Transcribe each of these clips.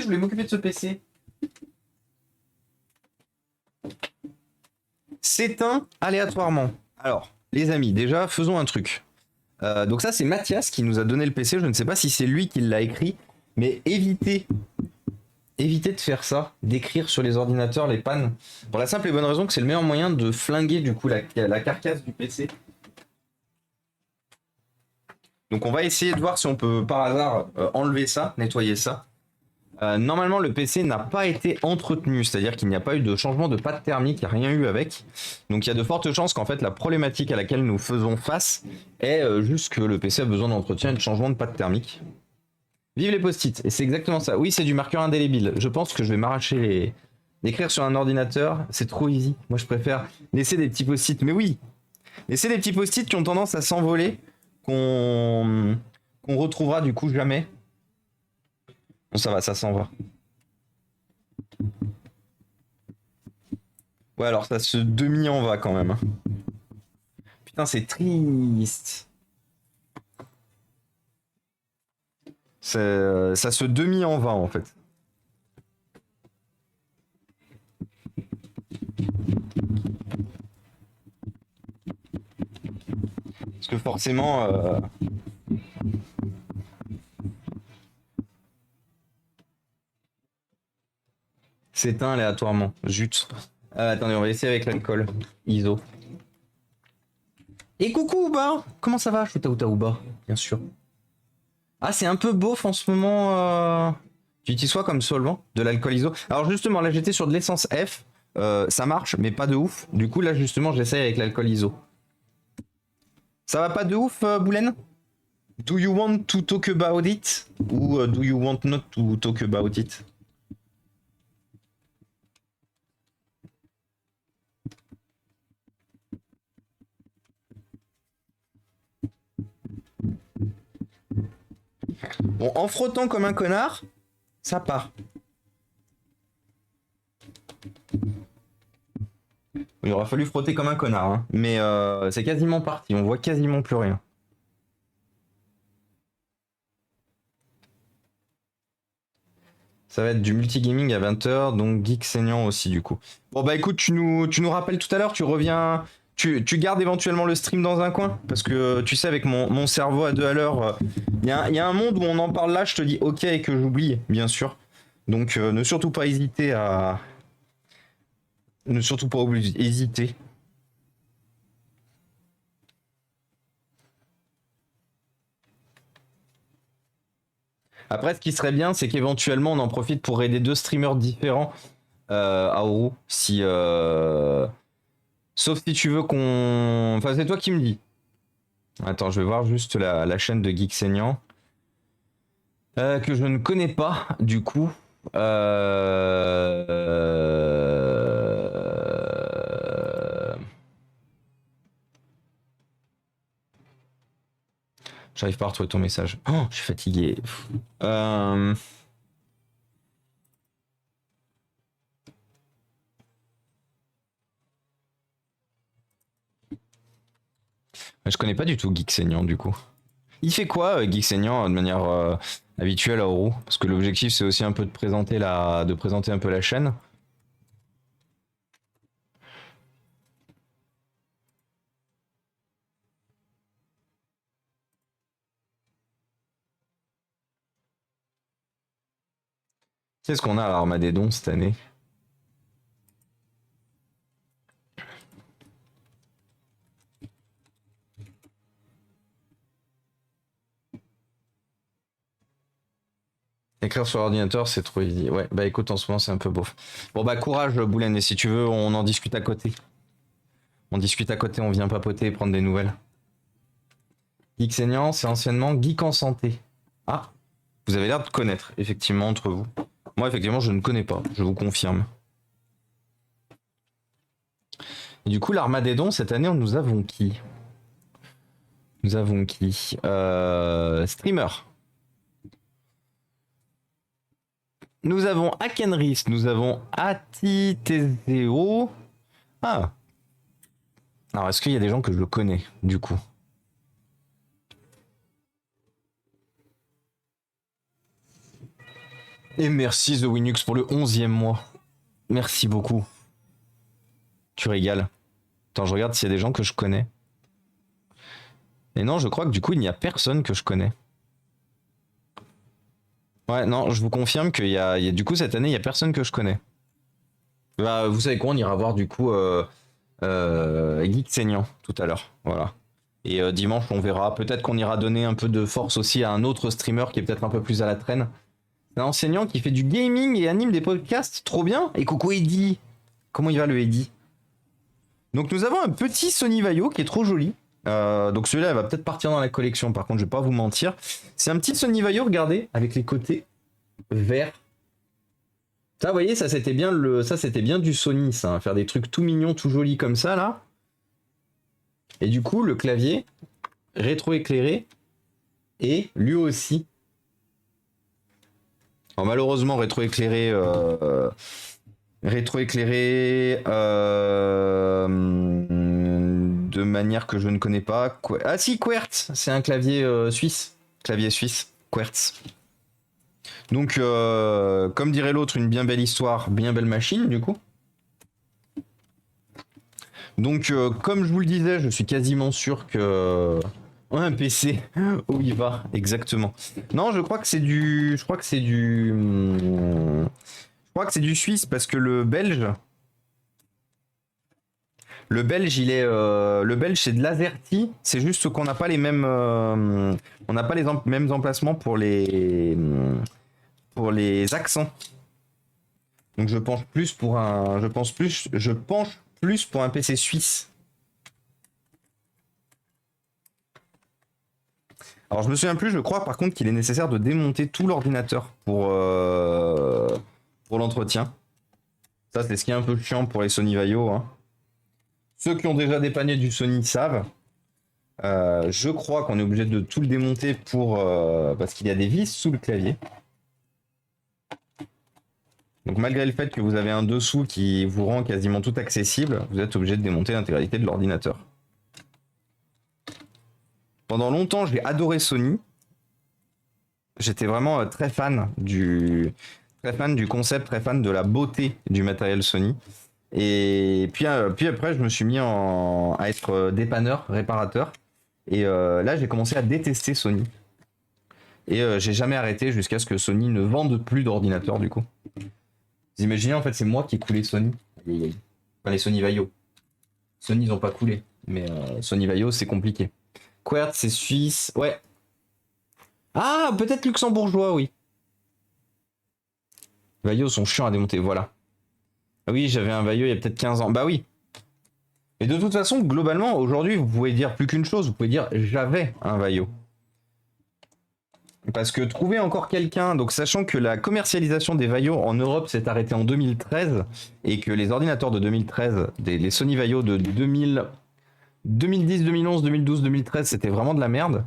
je voulais m'occuper de ce PC. S'éteint aléatoirement. Alors, les amis, déjà, faisons un truc. Donc ça, c'est Mathias qui nous a donné le PC. Je ne sais pas si c'est lui qui l'a écrit, mais évitez de faire ça, d'écrire sur les ordinateurs les pannes. Pour la simple et bonne raison que c'est le meilleur moyen de flinguer du coup la carcasse du PC. Donc on va essayer de voir si on peut par hasard enlever ça, nettoyer ça. Normalement le PC n'a pas été entretenu, c'est-à-dire qu'il n'y a pas eu de changement de pâte thermique, il n'y a rien eu avec. Donc il y a de fortes chances qu'en fait la problématique à laquelle nous faisons face est juste que le PC a besoin d'entretien et de changement de pâte thermique. Vive les post-it, et c'est exactement ça. Oui, c'est du marqueur indélébile. Je pense que je vais m'arracher les... D'écrire sur un ordinateur, c'est trop easy. Moi je préfère laisser des petits post-it, mais oui, laisser des petits post-it qui ont tendance à s'envoler, qu'on retrouvera du coup jamais. Bon, ça va, ça s'en va. Ouais, alors ça se demi-en va quand même. Putain, c'est triste. Ça se demi-en va en fait. Parce que forcément... s'éteint aléatoirement. Zut. Attendez, on va essayer avec l'alcool. ISO. Et coucou Ouba. Comment ça va, Shouta Ouba? Bien sûr. Ah, c'est un peu beauf en ce moment. Tu utilises quoi comme solvant? De l'alcool ISO? Alors justement, là j'étais sur de l'essence F. Ça marche, mais pas de ouf. Du coup, là justement, j'essaye avec l'alcool ISO. Ça va pas de ouf, Boulen? Do you want to talk about it? Ou do you want not to talk about it? Bon, en frottant comme un connard, ça part. Il aura fallu frotter comme un connard, hein. Mais c'est quasiment parti, on voit quasiment plus rien. Ça va être du multigaming à 20h, donc geek saignant aussi du coup. Bon bah écoute, tu nous rappelles tout à l'heure, tu reviens... Tu gardes éventuellement le stream dans un coin? Parce que tu sais, avec mon cerveau à 2 à l'heure, il y a un monde où on en parle là, je te dis ok et que j'oublie, bien sûr. Donc ne surtout pas hésiter à... Ne surtout pas hésiter. Après, ce qui serait bien, c'est qu'éventuellement, on en profite pour aider 2 streamers différents à Oru. Si, sauf si tu veux qu'on... Enfin, c'est toi qui me dis. Attends, je vais voir juste la chaîne de Geek Saignant. Que je ne connais pas, du coup. J'arrive pas à retrouver ton message. Oh, je suis fatigué. Je connais pas du tout Geek Saignant, du coup. Il fait quoi, Geek Saignant, de manière habituelle à Oru? Parce que l'objectif, c'est aussi un peu de présenter un peu la chaîne. Qu'est-ce qu'on a à Armageddon cette année? Écrire sur l'ordinateur, c'est trop easy. Ouais, bah écoute, en ce moment, c'est un peu beauf. Bon bah courage, Boulen, et si tu veux, on en discute à côté. On discute à côté, on vient papoter et prendre des nouvelles. Geek Saignant, c'est anciennement Geek en santé. Ah, vous avez l'air de connaître, effectivement, entre vous. Moi, effectivement, je ne connais pas, je vous confirme. Et du coup, l'Armageddon, cette année, nous avons qui? Nous avons qui? Streamer. Nous avons Akenris, nous avons Atitezeo. Ah. Alors, est-ce qu'il y a des gens que je connais, du coup? Et merci The Winux pour le 11e mois. Merci beaucoup. Tu régales. Attends, je regarde s'il y a des gens que je connais. Et non, je crois que du coup, il n'y a personne que je connais. Ouais, non, je vous confirme qu'il y a du coup, cette année, il n'y a personne que je connais. Bah, vous savez quoi, on ira voir du coup Geek Saignant tout à l'heure. Voilà. Et dimanche, on verra. Peut-être qu'on ira donner un peu de force aussi à un autre streamer qui est peut-être un peu plus à la traîne. Un enseignant qui fait du gaming et anime des podcasts. Trop bien. Et coucou Eddy. Comment il va le Eddy? Donc nous avons un petit Sony Vaio qui est trop joli. Donc celui-là, il va peut-être partir dans la collection. Par contre, je vais pas vous mentir. C'est un petit Sony Vaio, regardez, avec les côtés verts. Ça, vous voyez, ça c'était bien du Sony, ça, hein, faire des trucs tout mignons, tout jolis comme ça là. Et du coup, le clavier rétro-éclairé et lui aussi. Alors, malheureusement, rétro-éclairé, de manière que je ne connais pas. Ah si, Quertz, c'est un clavier suisse, Quertz. Donc, comme dirait l'autre, une bien belle histoire, bien belle machine, du coup. Donc, comme je vous le disais, je suis quasiment sûr que un PC où il va exactement. Non, je crois que c'est du suisse parce que le belge le belge c'est de l'Azerty, c'est juste qu'on n'a pas les mêmes on n'a pas les mêmes emplacements pour les accents. Donc je penche plus pour un PC suisse. Alors je me souviens plus, je crois par contre qu'il est nécessaire de démonter tout l'ordinateur pour l'entretien. Ça c'est ce qui est un peu chiant pour les Sony Vaio. Hein. Ceux qui ont déjà dépanné du Sony savent. Je crois qu'on est obligé de tout le démonter parce qu'il y a des vis sous le clavier. Donc malgré le fait que vous avez un dessous qui vous rend quasiment tout accessible, vous êtes obligé de démonter l'intégralité de l'ordinateur. Pendant longtemps, j'ai adoré Sony. J'étais vraiment très fan du concept, très fan de la beauté du matériel Sony. Et puis après, je me suis mis à être dépanneur, réparateur. Et là, j'ai commencé à détester Sony. Et j'ai jamais arrêté jusqu'à ce que Sony ne vende plus d'ordinateur du coup. Vous imaginez, en fait, c'est moi qui ai coulé Sony. Enfin, les Sony Vaio. Sony, ils ont pas coulé. Mais Sony Vaio, c'est compliqué. Quertz, c'est suisse. Ouais. Ah, peut-être luxembourgeois, oui. Vaio sont chiants à démonter, voilà. Ah oui, j'avais un Vaio il y a peut-être 15 ans. Bah oui. Et de toute façon, globalement, aujourd'hui, vous pouvez dire plus qu'une chose. Vous pouvez dire j'avais un Vaio. Parce que trouver encore quelqu'un, donc sachant que la commercialisation des Vaio en Europe s'est arrêtée en 2013 et que les ordinateurs de 2013, les Sony Vaio de 2010, 2011, 2012, 2013, c'était vraiment de la merde.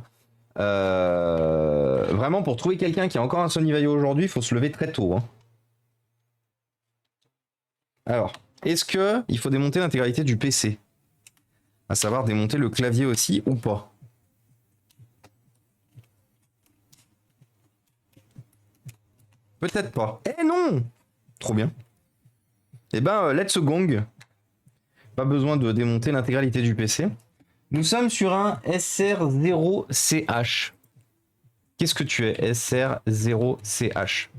Vraiment, pour trouver quelqu'un qui a encore un Sony Vaio aujourd'hui, il faut se lever très tôt. Hein. Alors, est-ce que il faut démonter l'intégralité du PC? À savoir démonter le clavier aussi ou pas? Peut-être pas. Eh non! Trop bien. Eh ben, let's gong. Pas besoin de démonter l'intégralité du PC. Nous sommes sur un SR0CH. Qu'est-ce que tu es, SR0CH?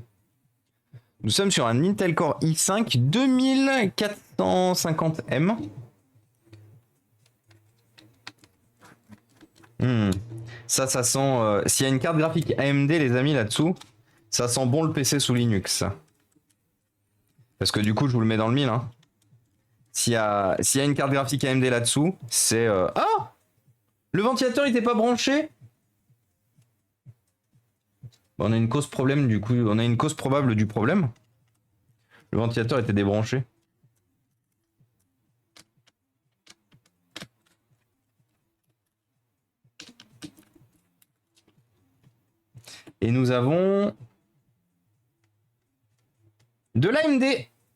Nous sommes sur un Intel Core i5 2450M. Ça sent... S'il y a une carte graphique AMD, les amis, là-dessous, ça sent bon le PC sous Linux. Parce que du coup, je vous le mets dans le mille. Hein. S'il y a une carte graphique AMD là-dessous, c'est... Ah! Le ventilateur n'était pas branché? Bon, on a une cause problème du coup. On a une cause probable du problème. Le ventilateur était débranché. Et nous avons... de l'AMD!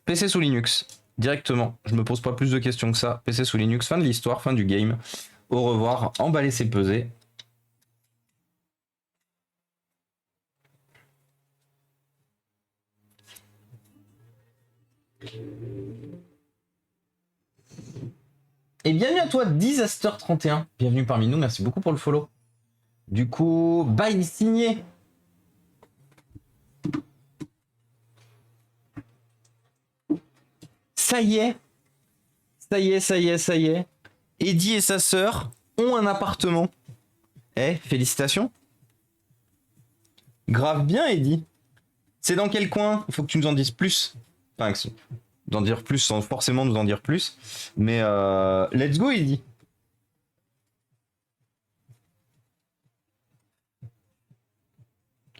PC sous Linux. Directement. Je me pose pas plus de questions que ça. PC sous Linux, fin de l'histoire, fin du game. Au revoir, emballer c'est peser. Et bienvenue à toi, Disaster31. Bienvenue parmi nous, merci beaucoup pour le follow. Du coup, bail signé. Ça y est. Ça y est, ça y est, ça y est. Eddie et sa sœur ont un appartement. Eh, félicitations. Grave bien, Eddie. C'est dans quel coin? Il faut que tu nous en dises plus. Enfin, d'en dire plus sans forcément nous en dire plus. Mais let's go, Eddie.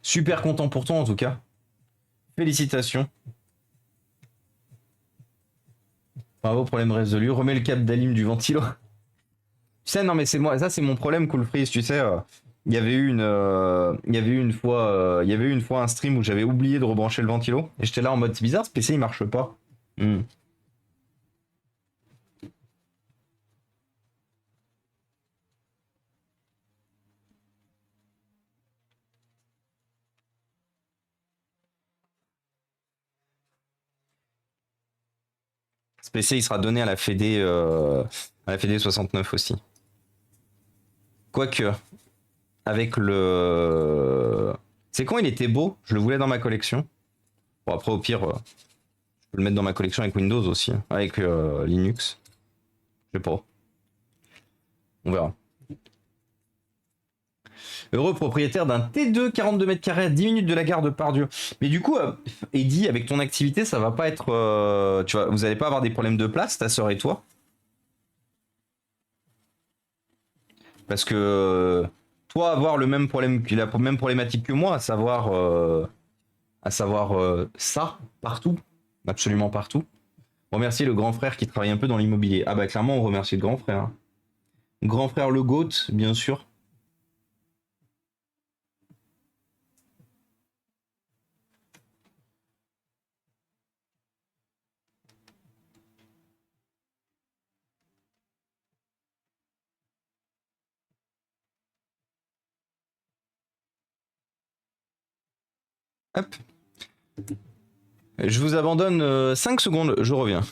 Super content pour toi en tout cas. Félicitations. Bravo, problème résolu. Remets le cap d'Alim du ventilo. Tu sais, non mais c'est moi, ça c'est mon problème, Cool Freeze, tu sais. Il y avait eu une fois un stream où j'avais oublié de rebrancher le ventilo et j'étais là en mode c'est bizarre, ce PC il marche pas. Ce PC il sera donné à la Fédé 69 aussi. Quoique, avec le... C'est quand il était beau, je le voulais dans ma collection. Bon après au pire, je peux le mettre dans ma collection avec Windows aussi, avec Linux. Je sais pas. On verra. Heureux propriétaire d'un T2 42 mètres carrés à 10 minutes de la gare de Pardieu. Mais du coup, Eddy, avec ton activité, ça va pas être... tu vois, vous allez pas avoir des problèmes de place, ta sœur et toi? Parce que toi, avoir le même problème, la même problématique que moi, à savoir ça, partout, absolument partout. Remercier le grand frère qui travaille un peu dans l'immobilier. Ah bah clairement, on remercie le grand frère. Grand frère le GOAT, bien sûr. Hop. Je vous abandonne 5 secondes, je reviens.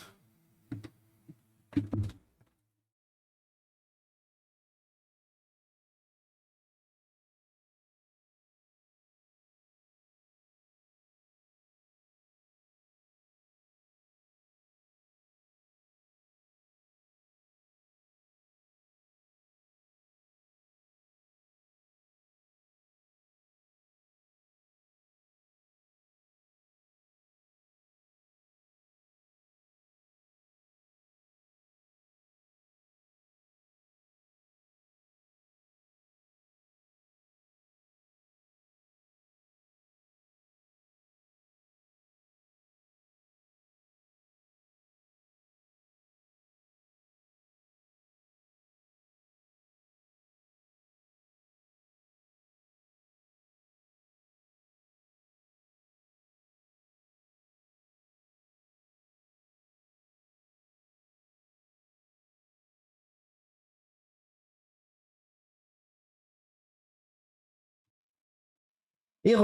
Et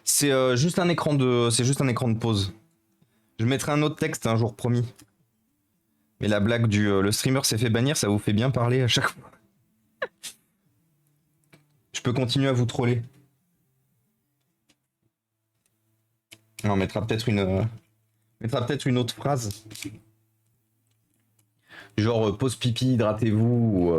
c'est juste un écran de pause. Je mettrai un autre texte un jour promis. Mais la blague du le streamer s'est fait bannir, ça vous fait bien parler à chaque fois. Je peux continuer à vous troller. On mettra peut-être une autre phrase. Genre pause pipi, hydratez-vous ou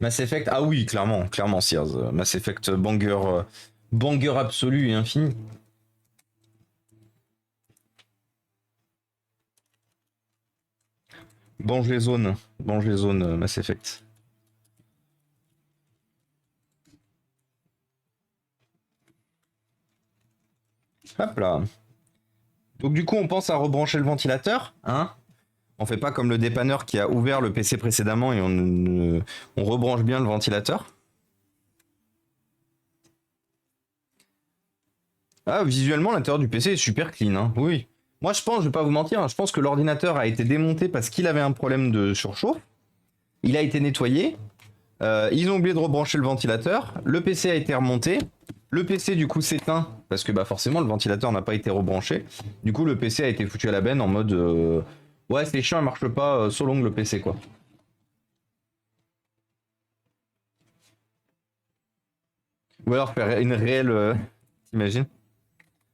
Mass Effect, ah oui, clairement, Sears. Mass Effect banger absolu et infini. Bange les zones, Mass Effect. Hop là. Donc du coup, on pense à rebrancher le ventilateur, hein? On fait pas comme le dépanneur qui a ouvert le PC précédemment et on rebranche bien le ventilateur. Ah, visuellement, l'intérieur du PC est super clean, hein. Oui. Moi, je pense, je vais pas vous mentir, hein, je pense que l'ordinateur a été démonté parce qu'il avait un problème de surchauffe. Il a été nettoyé. Ils ont oublié de rebrancher le ventilateur. Le PC a été remonté. Le PC du coup s'éteint parce que bah forcément le ventilateur n'a pas été rebranché. Du coup le PC a été foutu à la benne en mode ouais c'est chiant, il marche pas so long le PC quoi. Ou alors faire une réelle t'imagines?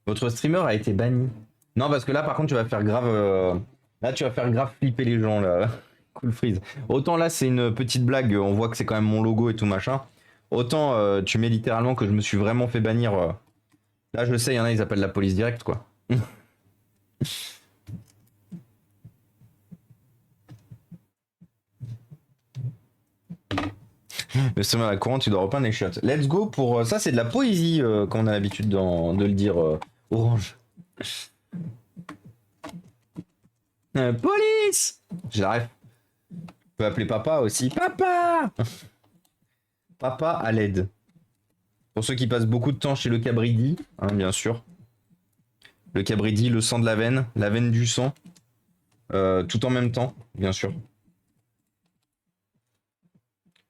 Votre streamer a été banni. Non parce que là par contre tu vas faire grave là tu vas faire grave flipper les gens là. Cool freeze. Autant là c'est une petite blague, on voit que c'est quand même mon logo et tout machin. Autant tu mets littéralement que je me suis vraiment fait bannir. Là je sais, il y en a ils appellent la police directe quoi. Le streamer à la courante, tu dois repeindre les shots. Let's go pour ça, c'est de la poésie quand on a l'habitude de le dire orange. Police. J'arrive. On peut appeler papa aussi. Papa. Papa à l'aide. Pour ceux qui passent beaucoup de temps chez le Cabridi, hein, bien sûr. Le Cabridi, le sang de la veine du sang, tout en même temps, bien sûr.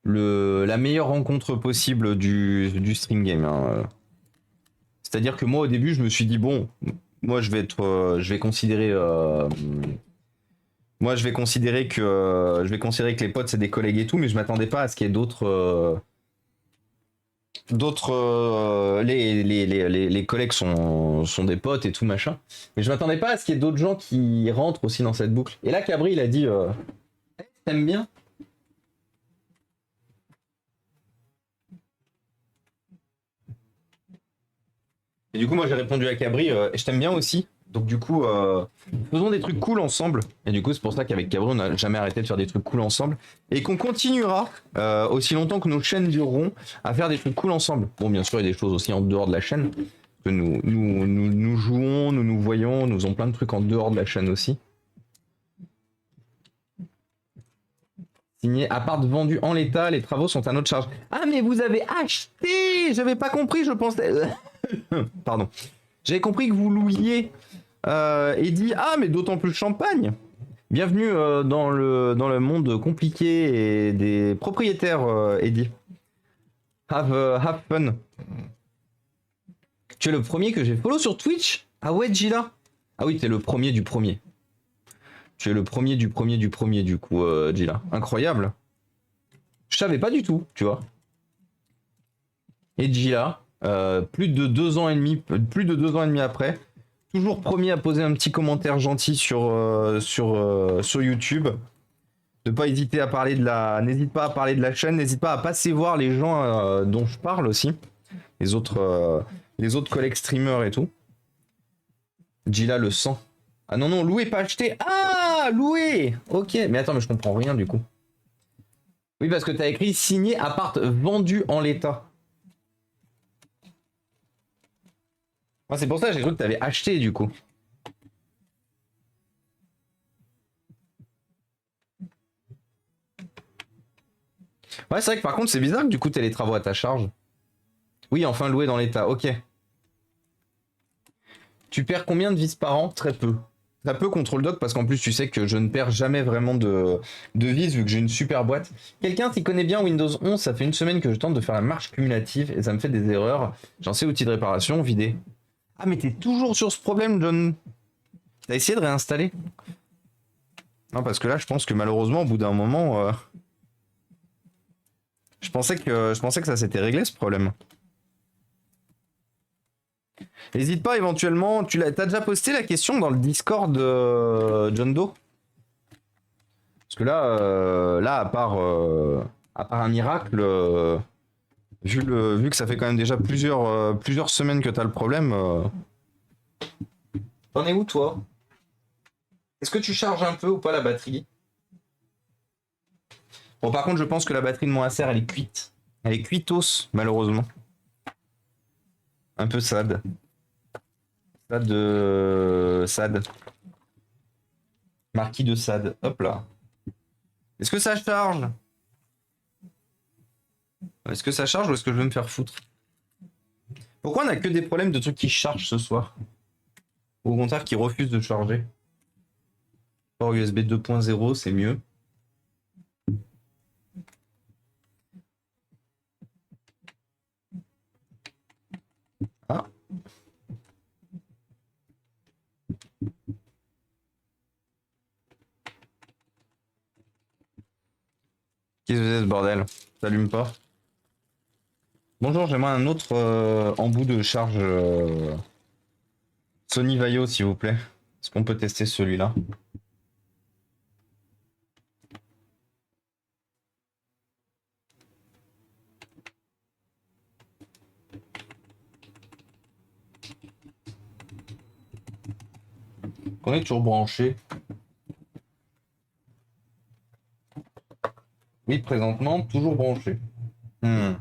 La meilleure rencontre possible du stream game. Hein. C'est-à-dire que moi au début je me suis dit bon, moi je vais considérer que les potes c'est des collègues et tout, mais je m'attendais pas à ce qu'il y ait les collègues sont des potes et tout machin, mais je m'attendais pas à ce qu'il y ait d'autres gens qui rentrent aussi dans cette boucle. Et là Cabri il a dit t'aimes bien? Et du coup, moi j'ai répondu à Cabri, je t'aime bien aussi. Donc du coup, faisons des trucs cool ensemble. Et du coup, c'est pour ça qu'avec Cabri, on n'a jamais arrêté de faire des trucs cool ensemble. Et qu'on continuera, aussi longtemps que nos chaînes dureront, à faire des trucs cool ensemble. Bon, bien sûr, il y a des choses aussi en dehors de la chaîne. Que nous jouons, nous voyons, nous faisons plein de trucs en dehors de la chaîne aussi. Signé appart vendu en l'état, les travaux sont à notre charge. Ah, mais vous avez acheté! J'avais pas compris, je pensais... Pardon. J'avais compris que vous louiez et dit ah mais d'autant plus champagne. Bienvenue dans le monde compliqué et des propriétaires Eddie. Have fun. Tu es le premier que j'ai follow sur Twitch. Ah ouais Gila. Ah oui t'es le premier du premier. Tu es le premier du premier du premier du coup Gila. Incroyable. Je savais pas du tout tu vois. Et Gila. Plus de 2 ans et demi après, toujours premier à poser un petit commentaire gentil sur YouTube. N'hésite pas à parler de la chaîne, n'hésite pas à passer voir les gens dont je parle aussi, les autres collègues streamers et tout. Gila le sang. Ah non, loué pas acheté. Ah loué. Ok, mais attends, mais je comprends rien du coup. Oui, parce que t'as écrit signé appart vendu en l'état. Moi, c'est pour ça que j'ai cru que t'avais acheté du coup. Ouais, c'est vrai que par contre, c'est bizarre que du coup, t'aies les travaux à ta charge. Oui, enfin loué dans l'état, ok. Tu perds combien de vis par an? Très peu. Très peu contre le doc parce qu'en plus, tu sais que je ne perds jamais vraiment de vis vu que j'ai une super boîte. Quelqu'un s'y connaît bien Windows 11, ça fait une semaine que je tente de faire la marche cumulative et ça me fait des erreurs. J'en sais outil de réparation, vider. Ah, mais t'es toujours sur ce problème, John. T'as essayé de réinstaller? Non, parce que là, je pense que malheureusement, au bout d'un moment, je pensais que ça s'était réglé ce problème. N'hésite pas éventuellement, t'as déjà posté la question dans le Discord de John Doe? Parce que là à part un miracle, vu que ça fait quand même déjà plusieurs semaines que t'as le problème. T'en es où toi? Est-ce que tu charges un peu ou pas la batterie? Bon par contre je pense que la batterie de mon Acer elle est cuite. Elle est cuitos malheureusement. Un peu sad. Sad. Marquis de Sade. Hop là. Est-ce que ça charge? Est-ce que ça charge ou est-ce que je vais me faire foutre? Pourquoi on a que des problèmes de trucs qui chargent ce soir? Ou au contraire qui refusent de charger? Port USB 2.0, c'est mieux. Ah. Qu'est-ce que c'est ce bordel? T'allumes pas? Bonjour, j'aimerais un autre embout de charge Sony Vaio, s'il vous plaît. Est-ce qu'on peut tester celui-là? On est toujours branché. Oui, présentement, toujours branché. Hmm.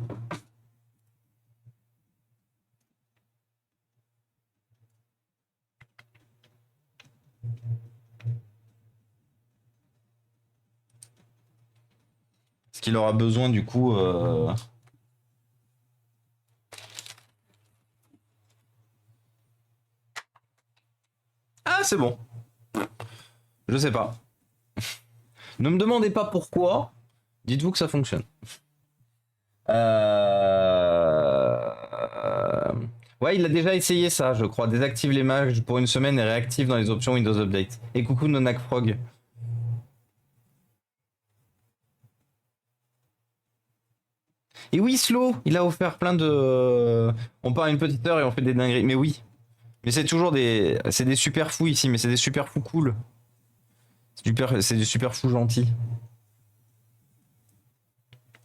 Est-ce qu'il aura besoin du coup Ah, c'est bon. Je sais pas. Ne me demandez pas pourquoi. Dites-vous que ça fonctionne. Ouais, il a déjà essayé ça, je crois. Désactive les mages pour une semaine et réactive dans les options Windows Update. Et coucou Nonak Frog. Et oui, Slow, il a offert plein de. On part une petite heure et on fait des dingueries. Mais oui. Mais c'est toujours des. C'est des super fous ici, mais c'est des super fous cool. C'est des super fous gentils.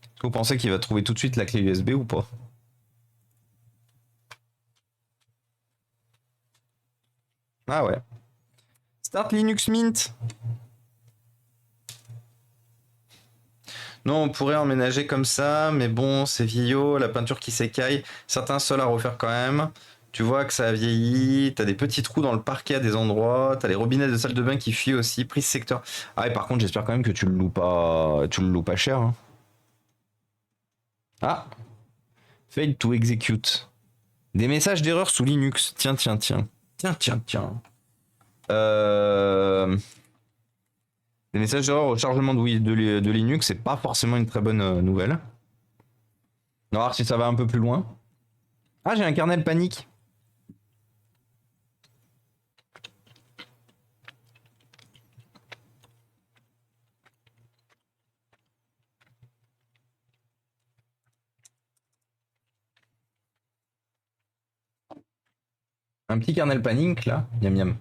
Est-ce que vous pensez qu'il va trouver tout de suite la clé USB ou pas? Ah ouais. Start Linux Mint. Non, on pourrait emménager comme ça, mais bon, c'est vieillot, la peinture qui s'écaille. Certains sols à refaire quand même. Tu vois que ça a vieilli, t'as des petits trous dans le parquet à des endroits, t'as les robinets de salle de bain qui fuient aussi, prise secteur. Ah et par contre, j'espère quand même que tu le loues pas cher, hein. Ah, fail to execute. Des messages d'erreur sous Linux. Tiens, tiens, tiens. Tiens, tiens, tiens. Des messages d'erreur au chargement de Linux, c'est pas forcément une très bonne nouvelle. On va voir si ça va un peu plus loin. Ah, j'ai un kernel panique. Un petit kernel panique là. Miam miam.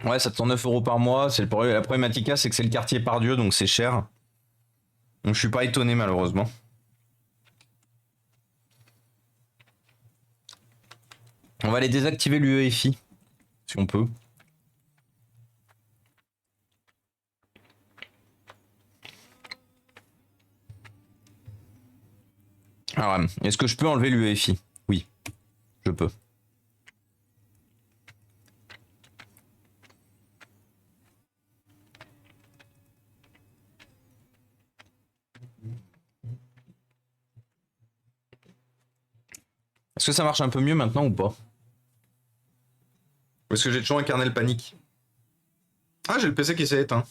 Ouais, 709 € par mois. C'est la problématique là, c'est que c'est le quartier par Dieu, donc c'est cher. Donc je suis pas étonné malheureusement. On va aller désactiver l'UEFI, si on peut. Alors, est-ce que je peux enlever l'UEFI? Oui, je peux. Est-ce que ça marche un peu mieux maintenant ou pas? Parce que j'ai toujours un kernel panique. Ah, j'ai le PC qui s'est éteint.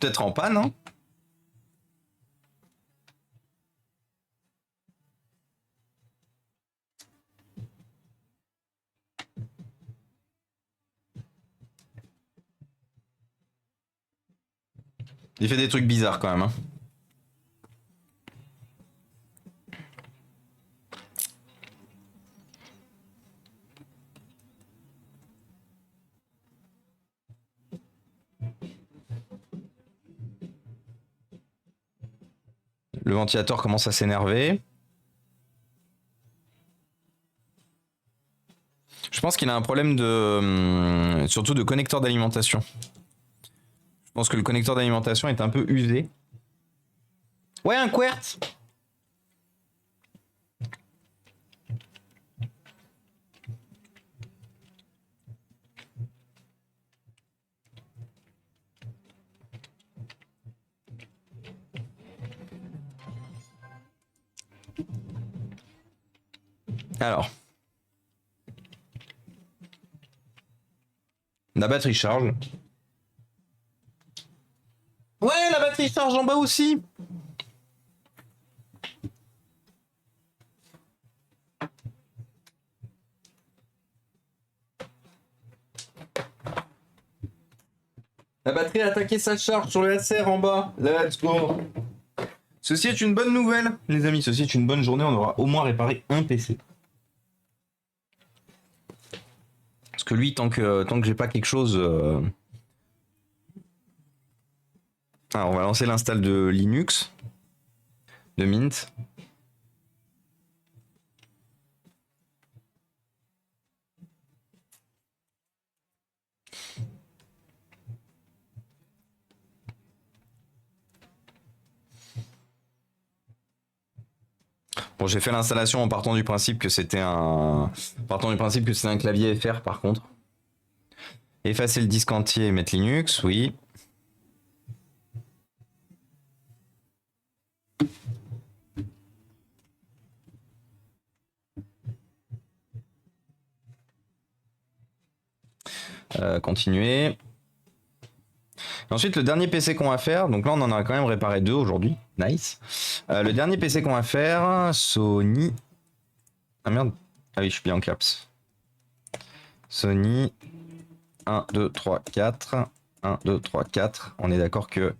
Peut-être en panne, hein? Il fait des trucs bizarres quand même, hein. Le ventilateur commence à s'énerver. Je pense qu'il a un problème de. Surtout de connecteur d'alimentation. Je pense que le connecteur d'alimentation est un peu usé. Ouais, un QWERTY. Alors. La batterie charge. Ouais, la batterie charge en bas aussi. La batterie a attaqué sa charge sur le SR en bas. Let's go. Ceci est une bonne nouvelle, les amis. Ceci est une bonne journée. On aura au moins réparé un PC. Parce que lui, tant que j'ai pas quelque chose... Alors, on va lancer l'install de Linux, de Mint. Bon, j'ai fait l'installation en partant du principe que c'était un... Partant du principe que c'était un clavier FR, par contre. Effacer le disque entier et mettre Linux, oui. Continuer. Ensuite, le dernier PC qu'on va faire, donc là on en a quand même réparé 2 aujourd'hui, nice. Le dernier PC qu'on va faire, Sony... Ah merde, ah oui je suis bien en caps. Sony 1, 2, 3, 4, 1, 2, 3, 4, on est d'accord que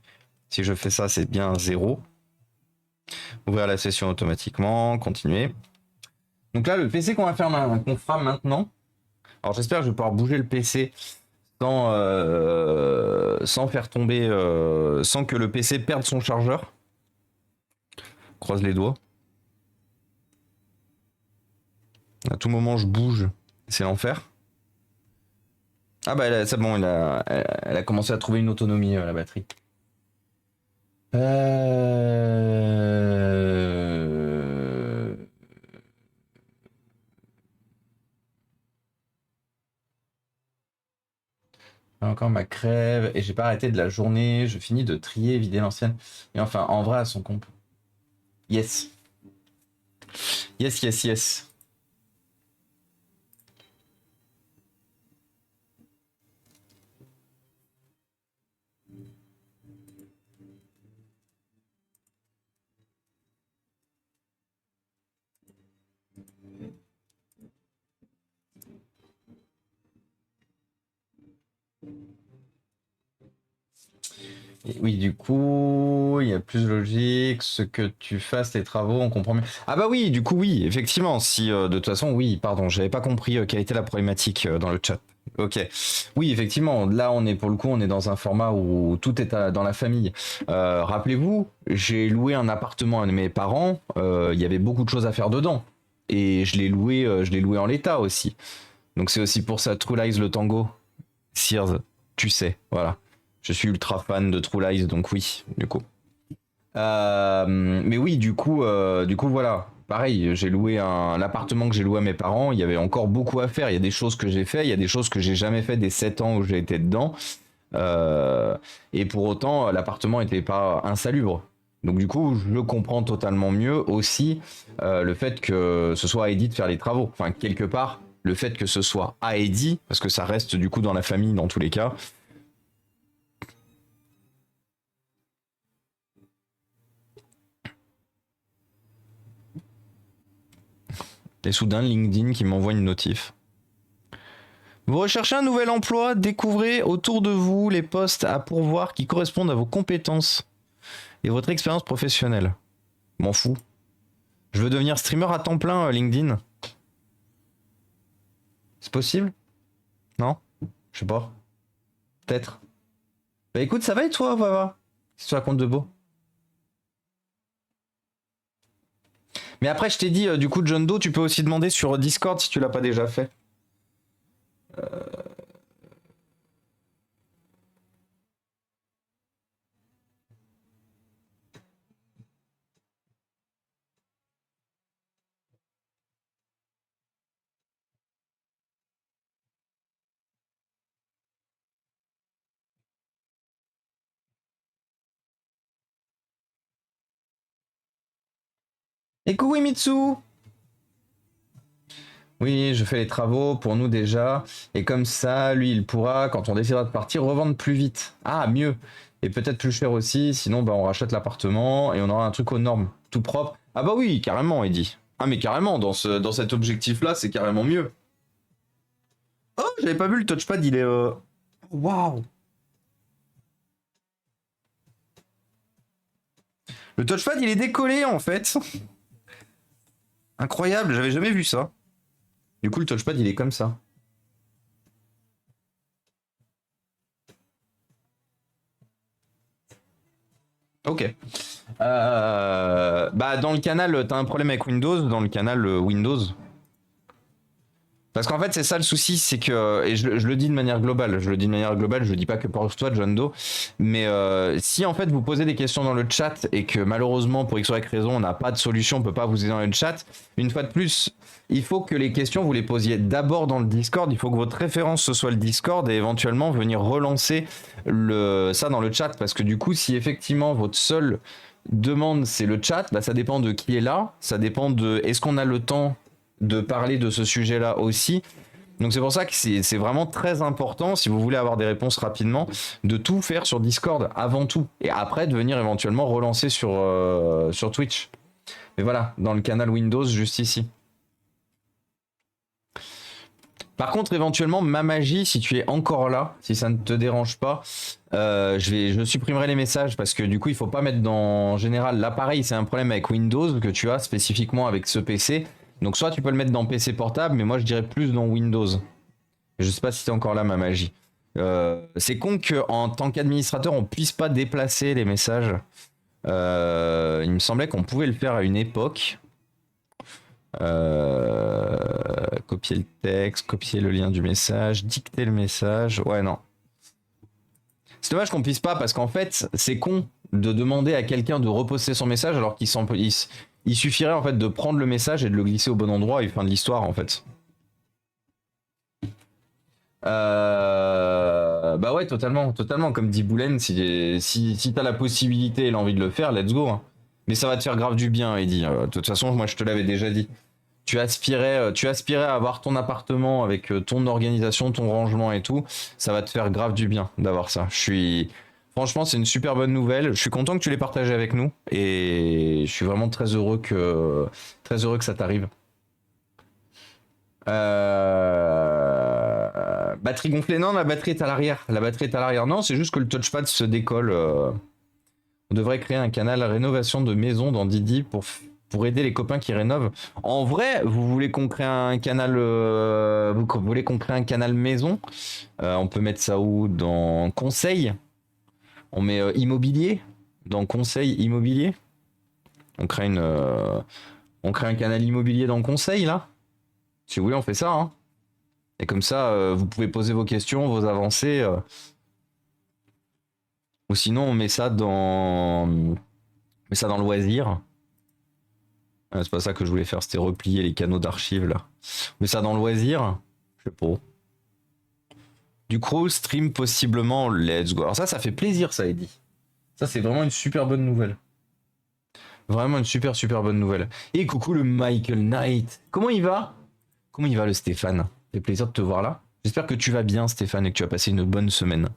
si je fais ça c'est bien 0. Ouvrir la session automatiquement, continuer. Donc là le PC qu'on fera maintenant, alors j'espère que je vais pouvoir bouger le PC sans faire tomber, sans que le PC perde son chargeur. Croise les doigts. À tout moment, je bouge. C'est l'enfer. Ah bah c'est bon, elle a commencé à trouver une autonomie, la batterie. Encore ma crève. Et j'ai pas arrêté de la journée. Je finis de trier, vider l'ancienne. Et enfin, en vrai, à son comp. Yes. Yes, yes, yes. Et oui, du coup, il y a plus de logique. Ce que tu fasses tes travaux, on comprend mieux. Ah bah oui, du coup, oui, effectivement. Si de toute façon, oui, pardon, j'avais pas compris quelle était la problématique dans le chat. Ok. Oui, effectivement. Là, on est pour le coup, on est dans un format où tout est dans la famille. Rappelez-vous, j'ai loué un appartement à mes parents. Il y avait beaucoup de choses à faire dedans, et je l'ai loué en l'état aussi. Donc c'est aussi pour ça, True Lies le tango. Sears, tu sais, voilà. Je suis ultra fan de True Lies, donc oui, du coup. Mais oui, du coup, voilà. Pareil, j'ai loué l'appartement que j'ai loué à mes parents. Il y avait encore beaucoup à faire. Il y a des choses que j'ai fait, il y a des choses que j'ai jamais fait des 7 ans où j'ai été dedans. Et pour autant, l'appartement n'était pas insalubre. Donc du coup, je comprends totalement mieux aussi le fait que ce soit à Eddie de faire les travaux. Enfin, quelque part, le fait que ce soit à Eddie, parce que ça reste du coup dans la famille dans tous les cas. Et soudain, LinkedIn qui m'envoie une notif. Vous recherchez un nouvel emploi, découvrez autour de vous les postes à pourvoir qui correspondent à vos compétences et votre expérience professionnelle. M'en fous. Je veux devenir streamer à temps plein, LinkedIn. C'est possible? Non? Je sais pas. Peut-être. Bah écoute, ça va et toi, Vava? Si tu racontes de beau. Mais après, je t'ai dit, du coup, John Doe, tu peux aussi demander sur Discord si tu l'as pas déjà fait. Et coucou Mitsu! Oui, je fais les travaux pour nous déjà. Et comme ça, lui, il pourra, quand on décidera de partir, revendre plus vite. Ah, mieux. Et peut-être plus cher aussi. Sinon, bah, on rachète l'appartement et on aura un truc aux normes, tout propre. Ah bah oui, carrément, Eddy. Ah mais carrément, dans cet objectif-là, c'est carrément mieux. Oh, j'avais pas vu le touchpad, il est... Waouh. Le touchpad, il est décollé, en fait. Incroyable, j'avais jamais vu ça. Du coup, le touchpad, il est comme ça. Ok. Bah, dans le canal, t'as un problème avec Windows, dans le canal Windows. Parce qu'en fait, c'est ça le souci, c'est que, et je le dis de manière globale, je le dis pas que pour toi, John Doe, mais si en fait vous posez des questions dans le chat et que malheureusement, pour X ou Y raison, on n'a pas de solution, on peut pas vous aider dans le chat, une fois de plus, il faut que les questions, vous les posiez d'abord dans le Discord, il faut que votre référence ce soit le Discord et éventuellement venir relancer ça dans le chat, parce que du coup, si effectivement votre seule demande c'est le chat, bah, ça dépend de qui est là, ça dépend de est-ce qu'on a le temps de parler de ce sujet-là aussi. Donc c'est pour ça que c'est vraiment très important, si vous voulez avoir des réponses rapidement, de tout faire sur Discord avant tout. Et après de venir éventuellement relancer sur Twitch. Mais voilà, dans le canal Windows, juste ici. Par contre, éventuellement, ma magie, si tu es encore là, si ça ne te dérange pas, je supprimerai les messages parce que du coup, il faut pas mettre dans... En général, là pareil, c'est un problème avec Windows que tu as spécifiquement avec ce PC. Donc soit tu peux le mettre dans PC portable, mais moi je dirais plus dans Windows. Je sais pas si t'es encore là, ma magie. C'est con qu'en tant qu'administrateur, on puisse pas déplacer les messages. Il me semblait qu'on pouvait le faire à une époque. Copier le texte, copier le lien du message, dicter le message. Ouais, non. C'est dommage qu'on puisse pas parce qu'en fait, c'est con de demander à quelqu'un de reposter son message alors il suffirait en fait de prendre le message et de le glisser au bon endroit et fin de l'histoire en fait. Bah ouais, totalement, totalement. Comme dit Boulen, si t'as la possibilité et l'envie de le faire, let's go. Hein. Mais ça va te faire grave du bien, Eddy. De toute façon, moi je te l'avais déjà dit. Tu aspirais à avoir ton appartement avec ton organisation, ton rangement et tout. Ça va te faire grave du bien d'avoir ça. Franchement, c'est une super bonne nouvelle. Je suis content que tu l'aies partagé avec nous et je suis vraiment très heureux que ça t'arrive. Batterie gonflée, non, la batterie est à l'arrière. La batterie est à l'arrière. Non, c'est juste que le touchpad se décolle. On devrait créer un canal rénovation de maison dans Didi pour aider les copains qui rénovent. En vrai, vous voulez qu'on crée un canal, vous voulez qu'on crée un canal maison. On peut mettre ça où? Dans conseil. On met immobilier. Dans conseil immobilier. On crée on crée un canal immobilier dans conseil là. Si vous voulez, on fait ça. Hein. Et comme ça, vous pouvez poser vos questions, vos avancées. Ou sinon, on met ça dans loisir. Ah, c'est pas ça que je voulais faire, c'était replier les canaux d'archives là. On met ça dans loisir. Je sais pas. Du crawl stream possiblement, let's go. Alors ça fait plaisir ça, Eddy. Ça, c'est vraiment une super bonne nouvelle. Vraiment une super bonne nouvelle. Et coucou le Michael Knight. Comment il va? Comment il va le Stéphane? Ça fait plaisir de te voir là. J'espère que tu vas bien Stéphane et que tu as passé une bonne semaine.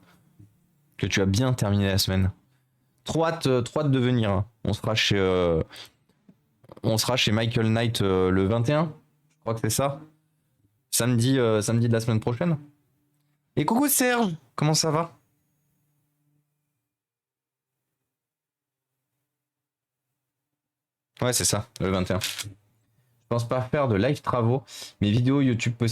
Que tu as bien terminé la semaine. Trop hâte de venir. Hein. On sera chez Michael Knight le 21. Je crois que c'est ça. Samedi de la semaine prochaine. Et coucou Serge, comment ça va? Ouais, c'est ça, le 21. Je pense pas faire de live travaux, mais vidéos YouTube possibles.